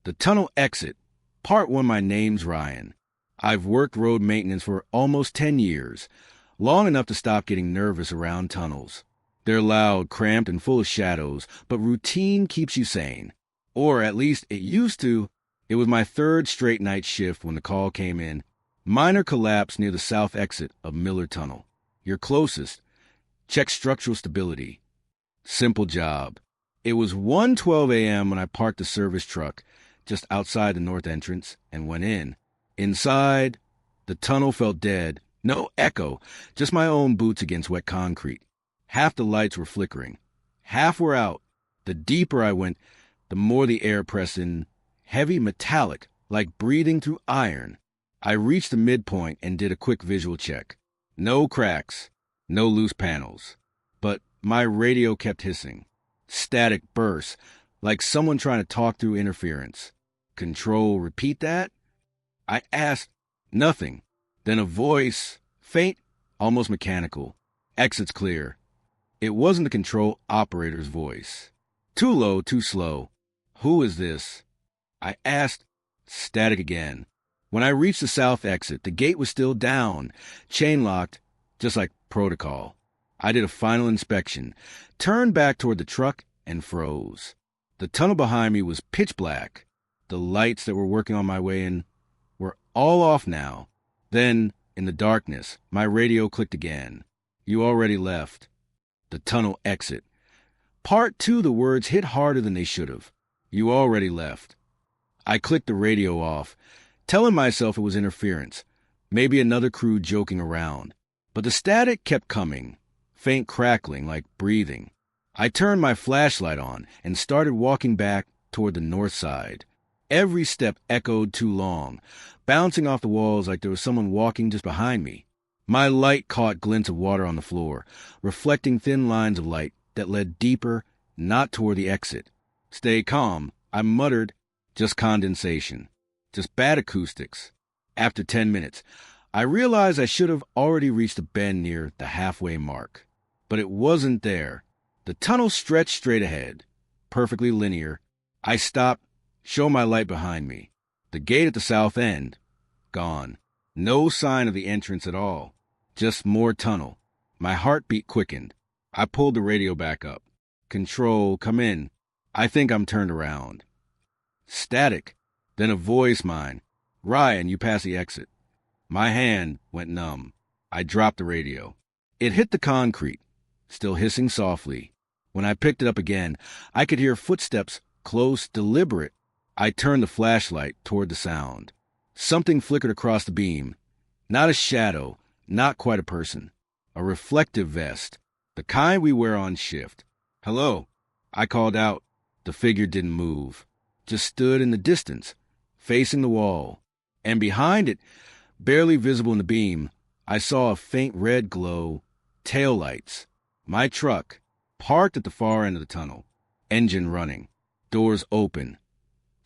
The tunnel exit. Part 1. My name's Ryan. I've worked road maintenance for almost 10 years, long enough to stop getting nervous around tunnels. They're loud, cramped, and full of shadows, but routine keeps you sane. Or at least it used to. It was my third straight night shift when the call came in. Minor collapse near the south exit of Miller Tunnel. Your closest. Check structural stability. Simple job. It was 1:12 a.m. when I parked the service truck just outside the north entrance and went in. Inside, the tunnel felt dead. No echo, just my own boots against wet concrete. Half the lights were flickering. Half were out. The deeper I went, the more the air pressed in, heavy, metallic, like breathing through iron. I reached the midpoint and did a quick visual check. No cracks, no loose panels. But my radio kept hissing. Static bursts, like someone trying to talk through interference. Control, repeat that? I asked. Nothing. Then a voice, faint, almost mechanical. Exit's clear. It wasn't the control operator's voice. Too low, too slow. Who is this? I asked. Static again. When I reached the south exit, the gate was still down, chain locked, just like protocol. I did a final inspection, turned back toward the truck, and froze. The tunnel behind me was pitch black. The lights that were working on my way in were all off now. Then, in the darkness, my radio clicked again. You already left. The tunnel exit. Part 2, the words hit harder than they should have. You already left. I clicked the radio off, telling myself it was interference, maybe another crew joking around. But the static kept coming, faint crackling like breathing. I turned my flashlight on and started walking back toward the north side. Every step echoed too long, bouncing off the walls like there was someone walking just behind me. My light caught glints of water on the floor, reflecting thin lines of light that led deeper, not toward the exit. Stay calm, I muttered. Just condensation. Just bad acoustics. After 10 minutes, I realized I should have already reached a bend near the halfway mark. But it wasn't there. The tunnel stretched straight ahead, perfectly linear. I stopped, showed my light behind me. The gate at the south end, gone. No sign of the entrance at all. Just more tunnel. My heartbeat quickened. I pulled the radio back up. Control, come in. I think I'm turned around. Static. Then a voice mine. Ryan, you pass the exit. My hand went numb. I dropped the radio. It hit the concrete, still hissing softly. When I picked it up again, I could hear footsteps, close, deliberate. I turned the flashlight toward the sound. Something flickered across the beam. Not a shadow, not quite a person. A reflective vest, the kind we wear on shift. Hello, I called out. The figure didn't move, just stood in the distance, facing the wall. And behind it, barely visible in the beam, I saw a faint red glow, taillights. My truck, parked at the far end of the tunnel, engine running, doors open.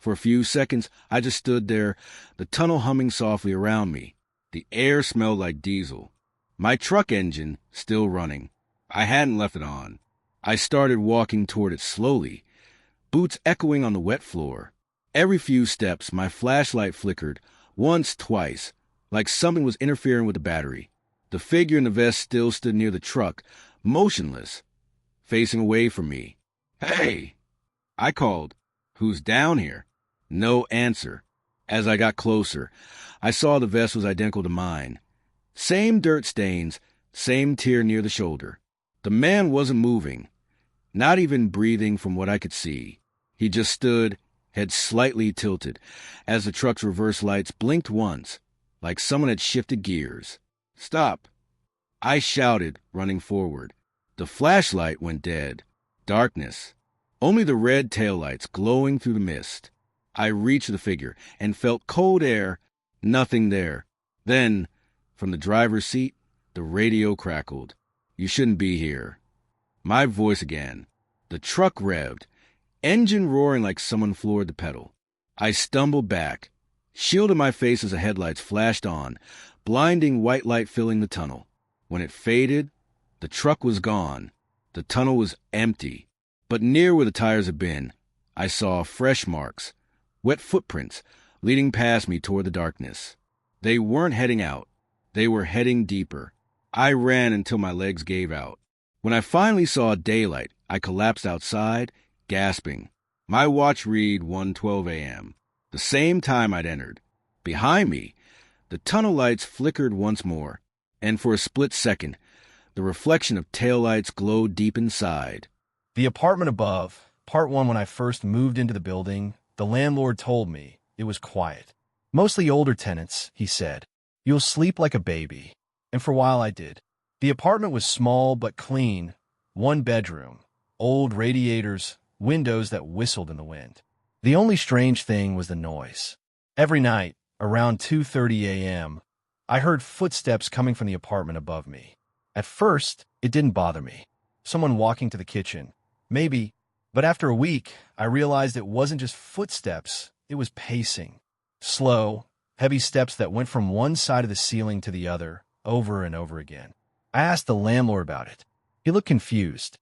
For a few seconds, I just stood there, the tunnel humming softly around me. The air smelled like diesel. My truck engine still running. I hadn't left it on. I started walking toward it slowly, boots echoing on the wet floor. Every few steps, my flashlight flickered, once, twice, like something was interfering with the battery. The figure in the vest still stood near the truck, motionless, facing away from me. Hey! I called. Who's down here? No answer. As I got closer, I saw the vest was identical to mine. Same dirt stains, same tear near the shoulder. The man wasn't moving, not even breathing from what I could see. He just stood, head slightly tilted, as the truck's reverse lights blinked once, like someone had shifted gears. Stop! I shouted, running forward. The flashlight went dead. Darkness. Only the red taillights glowing through the mist. I reached the figure and felt cold air, nothing there. Then, from the driver's seat, the radio crackled. You shouldn't be here. My voice again. The truck revved, engine roaring like someone floored the pedal. I stumbled back, shielded my face as the headlights flashed on, blinding white light filling the tunnel. When it faded, the truck was gone. The tunnel was empty. But near where the tires had been, I saw fresh marks, wet footprints leading past me toward the darkness. They weren't heading out. They were heading deeper. I ran until my legs gave out. When I finally saw daylight, I collapsed outside, gasping. My watch read 1:12 a.m., the same time I'd entered. Behind me, the tunnel lights flickered once more, and for a split second, the reflection of taillights glowed deep inside. The apartment above, part one. When I first moved into the building, the landlord told me it was quiet. Mostly older tenants, he said. You'll sleep like a baby. And for a while I did. The apartment was small but clean, one bedroom, old radiators, windows that whistled in the wind. The only strange thing was the noise. Every night, around 2:30 a.m., I heard footsteps coming from the apartment above me. At first, it didn't bother me. Someone walking to the kitchen. Maybe. But after a week, I realized it wasn't just footsteps, it was pacing. Slow, heavy steps that went from one side of the ceiling to the other, over and over again. I asked the landlord about it. He looked confused.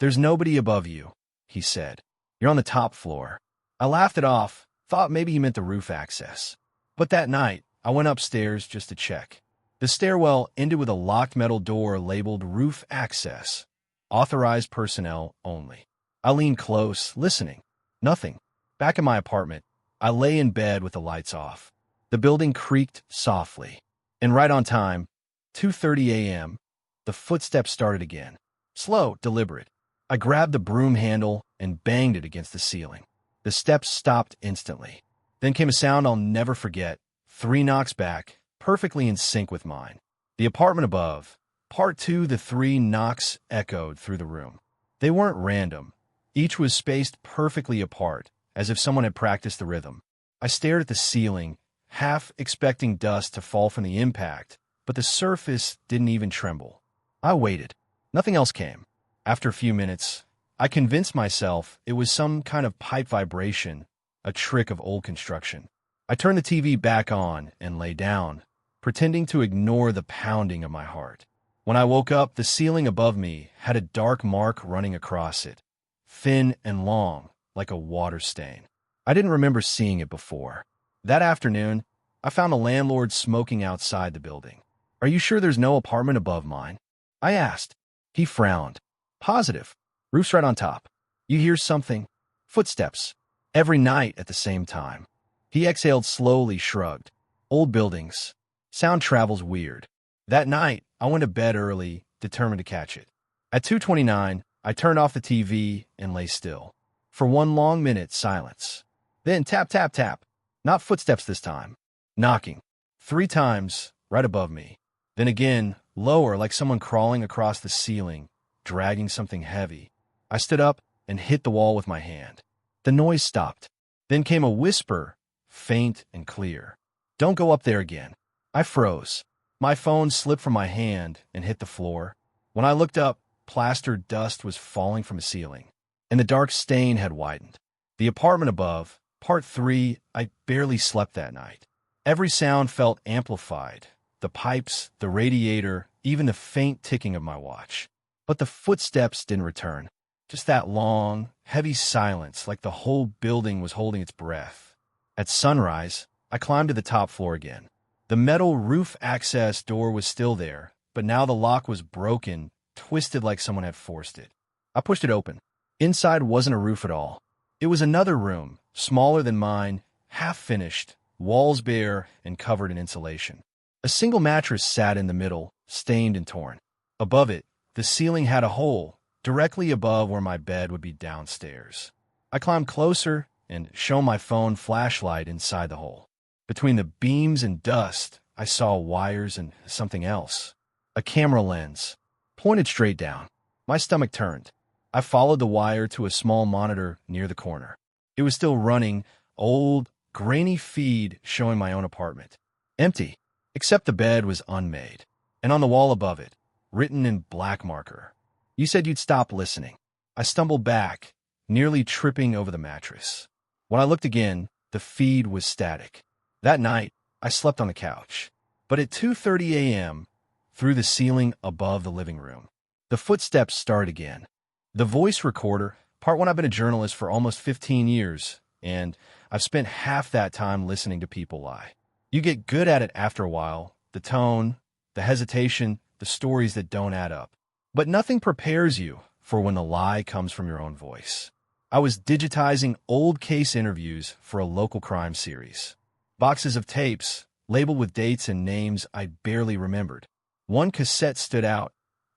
There's nobody above you, he said. You're on the top floor. I laughed it off, thought maybe he meant the roof access. But that night, I went upstairs just to check. The stairwell ended with a locked metal door labeled Roof Access. Authorized personnel only. I leaned close, listening. Nothing. Back in my apartment, I lay in bed with the lights off. The building creaked softly. And right on time, 2:30 a.m., the footsteps started again. Slow, deliberate. I grabbed the broom handle and banged it against the ceiling. The steps stopped instantly. Then came a sound I'll never forget. 3 knocks back, perfectly in sync with mine. The apartment above, part 2. The 3 knocks echoed through the room. They weren't random. Each was spaced perfectly apart, as if someone had practiced the rhythm. I stared at the ceiling, half expecting dust to fall from the impact, but the surface didn't even tremble. I waited. Nothing else came. After a few minutes, I convinced myself it was some kind of pipe vibration, a trick of old construction. I turned the TV back on and lay down, pretending to ignore the pounding of my heart. When I woke up, the ceiling above me had a dark mark running across it, thin and long, like a water stain. I didn't remember seeing it before. That afternoon, I found the landlord smoking outside the building. Are you sure there's no apartment above mine? I asked. He frowned. Positive. Roof's right on top. You hear something? Footsteps. Every night at the same time. He exhaled slowly, shrugged. Old buildings. Sound travels weird. That night, I went to bed early, determined to catch it. At 2:29, I turned off the TV and lay still. For 1 long minute, silence. Then tap, tap, tap. Not footsteps this time. Knocking. 3 times, right above me. Then again, lower, like someone crawling across the ceiling, dragging something heavy. I stood up and hit the wall with my hand. The noise stopped. Then came a whisper, faint and clear. Don't go up there again. I froze. My phone slipped from my hand and hit the floor. When I looked up, plastered dust was falling from the ceiling, and the dark stain had widened. The apartment above, part 3, I barely slept that night. Every sound felt amplified. The pipes, the radiator, even the faint ticking of my watch. But the footsteps didn't return. Just that long, heavy silence, like the whole building was holding its breath. At sunrise, I climbed to the top floor again. The metal roof access door was still there, but now the lock was broken, twisted like someone had forced it. I pushed it open. Inside wasn't a roof at all. It was another room, smaller than mine, half-finished, walls bare and covered in insulation. A single mattress sat in the middle, stained and torn. Above it, the ceiling had a hole, directly above where my bed would be downstairs. I climbed closer and shone my phone flashlight inside the hole. Between the beams and dust, I saw wires and something else. A camera lens, pointed straight down. My stomach turned. I followed the wire to a small monitor near the corner. It was still running, old, grainy feed showing my own apartment. Empty, except the bed was unmade. And on the wall above it, written in black marker, "You said you'd stop listening." I stumbled back, nearly tripping over the mattress. When I looked again, the feed was static. That night, I slept on the couch. But at 2:30 a.m., through the ceiling above the living room, the footsteps started again. The voice recorder, part 1. I've been a journalist for almost 15 years, and I've spent half that time listening to people lie. You get good at it after a while, the tone, the hesitation, the stories that don't add up. But nothing prepares you for when the lie comes from your own voice. I was digitizing old case interviews for a local crime series. Boxes of tapes, labeled with dates and names I barely remembered. One cassette stood out,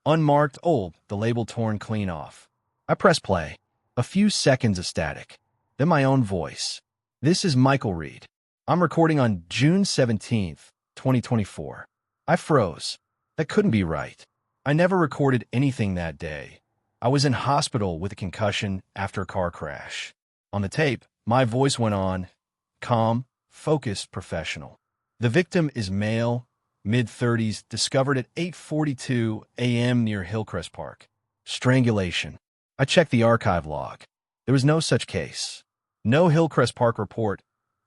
unmarked, old, the label torn clean off. I press play. A few seconds of static. Then my own voice. This is Michael Reed. I'm recording on June 17th, 2024. I froze. That couldn't be right. I never recorded anything that day. I was in hospital with a concussion after a car crash. On the tape, my voice went on, calm, focused, professional. The victim is male, mid-30s, discovered at 8:42 a.m. near Hillcrest Park. Strangulation. I checked the archive log. There was no such case. No Hillcrest Park report.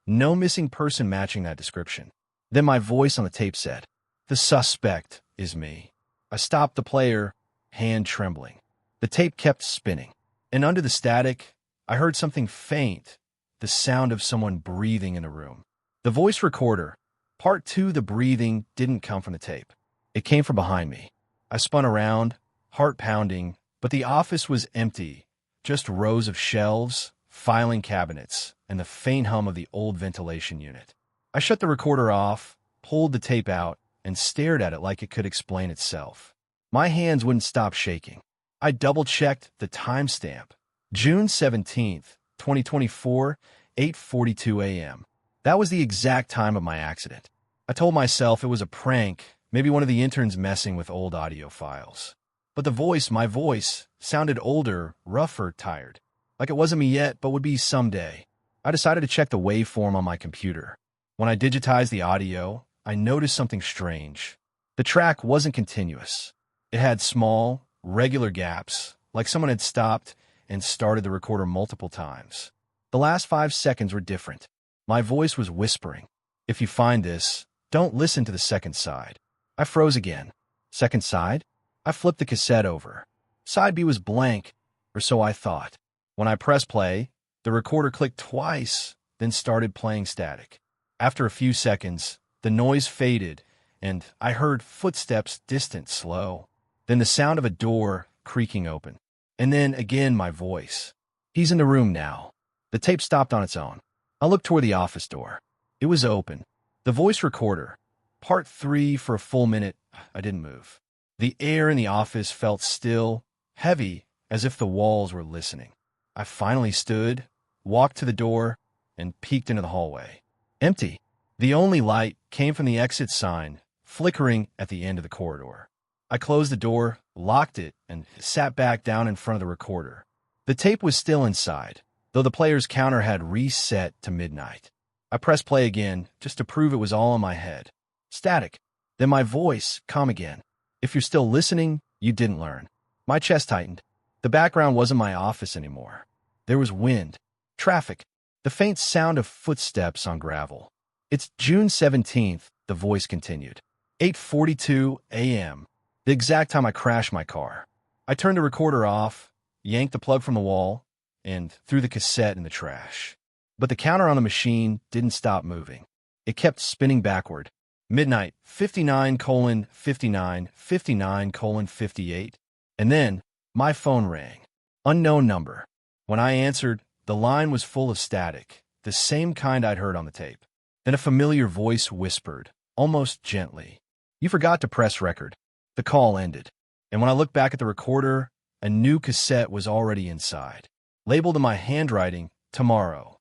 No missing person matching that description. Then my voice on the tape said, "The suspect is me." I stopped the player, hand trembling. The tape kept spinning. And under the static, I heard something faint, the sound of someone breathing in the room. The voice recorder, part 2, the breathing, didn't come from the tape. It came from behind me. I spun around, heart pounding, but the office was empty, just rows of shelves, filing cabinets, and the faint hum of the old ventilation unit. I shut the recorder off, pulled the tape out, and stared at it like it could explain itself. My hands wouldn't stop shaking. I double-checked the timestamp. June 17th, 2024, 8:42 a.m. That was the exact time of my accident. I told myself it was a prank, maybe one of the interns messing with old audio files. But the voice, my voice, sounded older, rougher, tired. Like it wasn't me yet, but would be someday. I decided to check the waveform on my computer. When I digitized the audio, I noticed something strange. The track wasn't continuous. It had small, regular gaps, like someone had stopped and started the recorder multiple times. The last 5 seconds were different. My voice was whispering, "If you find this, don't listen to the second side." I froze again. Second side? I flipped the cassette over. Side B was blank, or so I thought. When I pressed play, the recorder clicked twice, then started playing static. After a few seconds, the noise faded, and I heard footsteps, distant, slow. Then the sound of a door creaking open. And then again my voice. "He's in the room now." The tape stopped on its own. I looked toward the office door. It was open. The voice recorder. Part 3 for a full minute. I didn't move. The air in the office felt still, heavy, as if the walls were listening. I finally stood, walked to the door, and peeked into the hallway. Empty. The only light came from the exit sign, flickering at the end of the corridor. I closed the door, locked it, and sat back down in front of the recorder. The tape was still inside, though the player's counter had reset to midnight. I pressed play again, just to prove it was all in my head. Static. Then my voice, calm again. "If you're still listening, you didn't learn." My chest tightened. The background wasn't my office anymore. There was wind, traffic, the faint sound of footsteps on gravel. "It's June 17th, the voice continued. 8:42 a.m., the exact time I crashed my car. I turned the recorder off, yanked the plug from the wall, and threw the cassette in the trash. But the counter on the machine didn't stop moving. It kept spinning backward. Midnight, 59:59, 59:58. And then my phone rang. Unknown number. When I answered, the line was full of static, the same kind I'd heard on the tape. Then a familiar voice whispered, almost gently, "You forgot to press record." The call ended. And when I looked back at the recorder, a new cassette was already inside. Labeled in my handwriting, "Tomorrow."